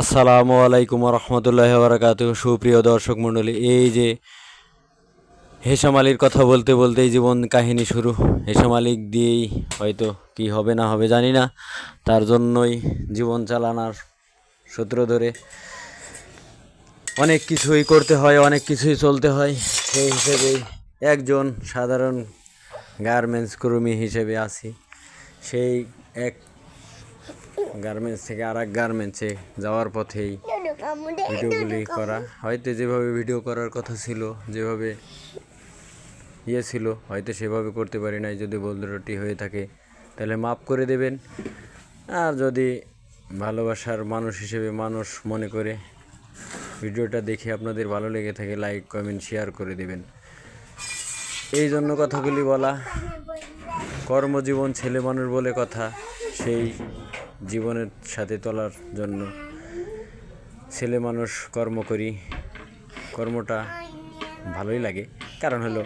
আসসালামু আলাইকুম রহমতুল্লাহ বারাকাতুহু। সুপ্রিয় দর্শক মণ্ডলী, এই যে হেসাম আলীর কথা বলতে বলতেই জীবন কাহিনী শুরু। হেসাম আলী দিয়েই হয়তো কি হবে না হবে জানি না, তার জন্যই জীবন চালানোর সূত্র ধরে অনেক কিছুই করতে হয়, অনেক কিছুই চলতে হয়। সেই হিসেবেই একজন সাধারণ গার্মেন্টস কর্মী হিসেবে আছি। সেই এক গার্মেন্টস থেকে আর এক গার্মেন্টসে যাওয়ার পথেই ভিডিওগুলি করা। হয়তো যেভাবে ভিডিও করার কথা ছিল, যেভাবে ছিল, হয়তো সেভাবে করতে পারি নাই। যদি ভুল ত্রুটি হয়ে থাকে তাহলে মাফ করে দেবেন। আর যদি ভালোবাসার মানুষ হিসেবে মানুষ মনে করে ভিডিওটা দেখে আপনাদের ভালো লেগে থাকে, লাইক কমেন্ট শেয়ার করে দেবেন। এই জন্য কথাগুলি বলা। কর্মজীবন ছেলে মানুষ বলে কথা, সেই জীবনের সাথে তোলার জন্য ছেলে মানুষ কর্ম করি। কর্মটা ভালোই লাগে, কারণ হলো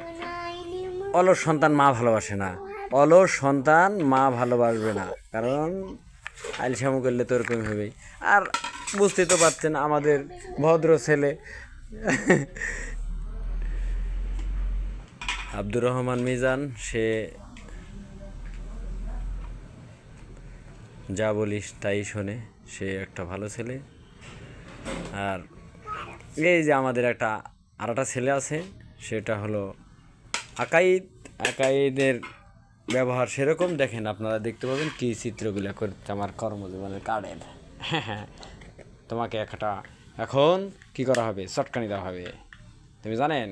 অলস সন্তান মা ভালোবাসে না, অলস সন্তান মা ভালোবাসবে না, কারণ আলসামু করলে তো ওরকমই হবেই। আর বুঝতে তো পারছেন, আমাদের ভদ্র ছেলে আব্দুর রহমান মিজান, সে যা বলিস তাই শোনে, সে একটা ভালো ছেলে। আর এই যে আমাদের আরেকটা ছেলে আছে, সেটা হলো আকাইদ। আকাইদের ব্যবহার সেরকম, দেখেন আপনারা দেখতে পাবেন কি চিত্রগুলো করতে আমার কর্মজীবনের কার্ডের। হ্যাঁ, তোমাকে এখন কি করা হবে, চটকানি দেওয়া হবে, তুমি জানেন?